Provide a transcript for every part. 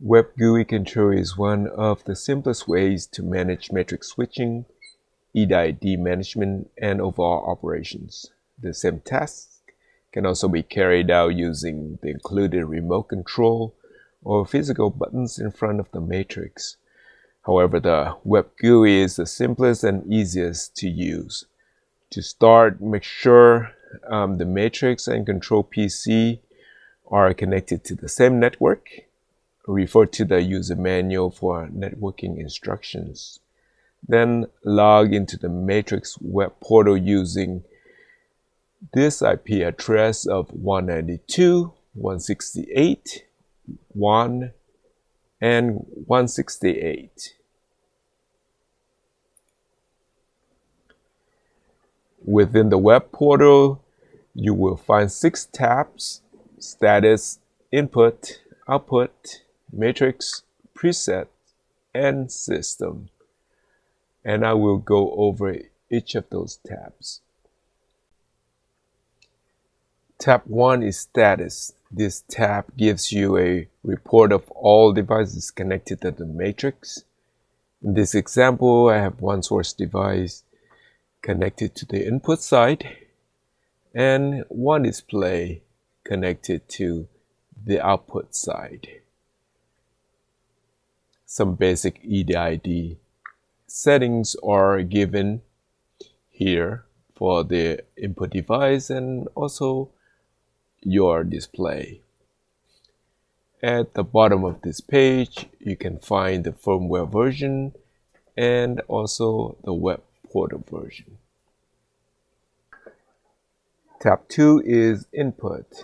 Web GUI control is one of the simplest ways to manage matrix switching, EDID management, and overall operations. The same task can also be carried out using the included remote control or physical buttons in front of the matrix. However, the Web GUI is the simplest and easiest to use. To start, make sure the matrix and control PC are connected to the same network. Refer to the user manual for networking instructions. Then log into the matrix web portal using this IP address of 192.168.1 and 168. Within the web portal, you will find 6 tabs: status, input, output, matrix, preset, and system. And I will go over each of those tabs. Tab 1 is status. This tab gives you a report of all devices connected to the matrix. In this example, I have one source device connected to the input side and one display connected to the output side. Some basic EDID settings are given here for the input device and also your display. At the bottom of this page, you can find the firmware version and also the web portal version. Tab 2 is input.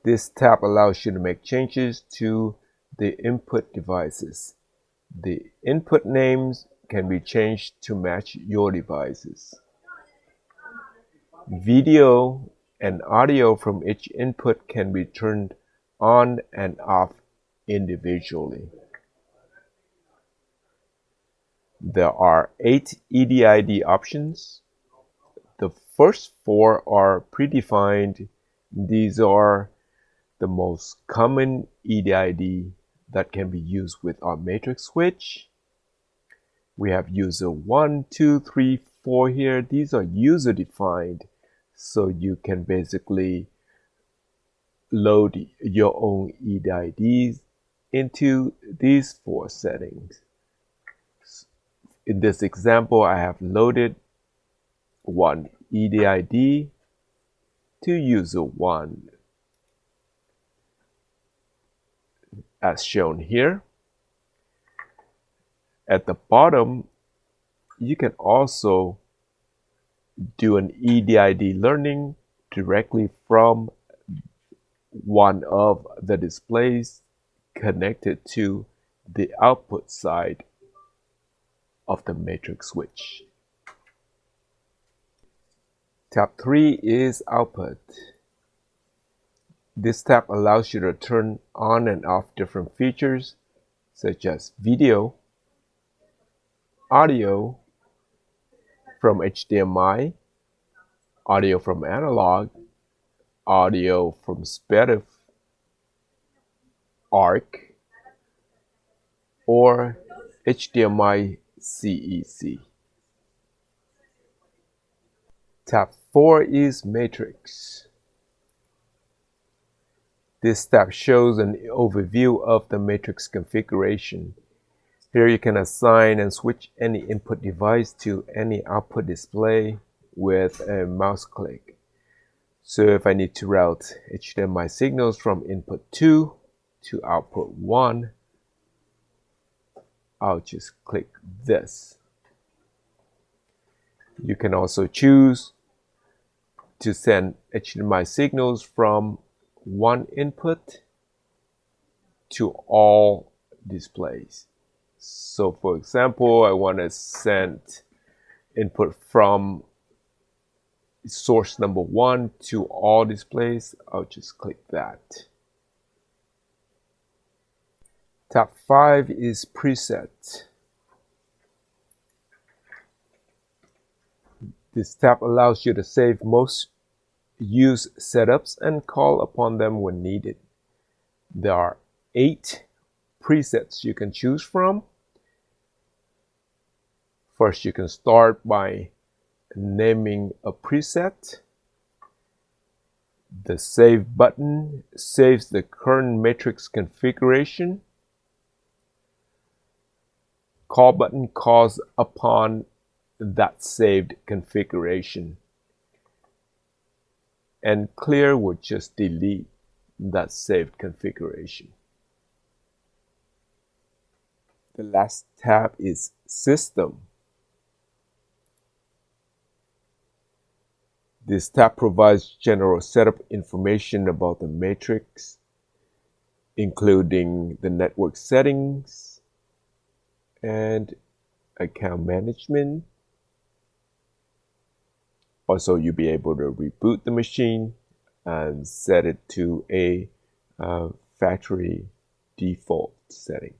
This tab allows you to make changes to the input devices. The input names can be changed to match your devices. Video and audio from each input can be turned on and off individually. There are 8 EDID options. The first 4 are predefined. These are the most common EDID that can be used with our matrix switch. We have user 1, 2, 3, 4 here. These are user defined, so you can basically load your own EDIDs into these 4 settings. In this example, I have loaded one EDID to user 1 as shown here. At the bottom, you can also do an EDID learning directly from one of the displays connected to the output side of the matrix switch. Tab 3 is output. This tab allows you to turn on and off different features such as video, audio from HDMI, audio from analog, audio from SPDIF, ARC, or HDMI CEC. Tab 4 is matrix. This tab shows an overview of the matrix configuration. Here you can assign and switch any input device to any output display with a mouse click. So if I need to route HDMI signals from input 2 to output 1, I'll just click this. You can also choose to send HDMI signals from one input to all displays. So for example, I want to send input from source number 1 to all displays. I'll just click that. Tab 5 is preset. This tab allows you to save most used setups and call upon them when needed. There are 8 presets you can choose from. First, you can start by naming a preset. The Save button saves the current matrix configuration. Call button calls upon that saved configuration. And Clear would just delete that saved configuration. The last tab is System. This tab provides general setup information about the matrix, including the network settings and account management. Also, you'll be able to reboot the machine and set it to a factory default setting.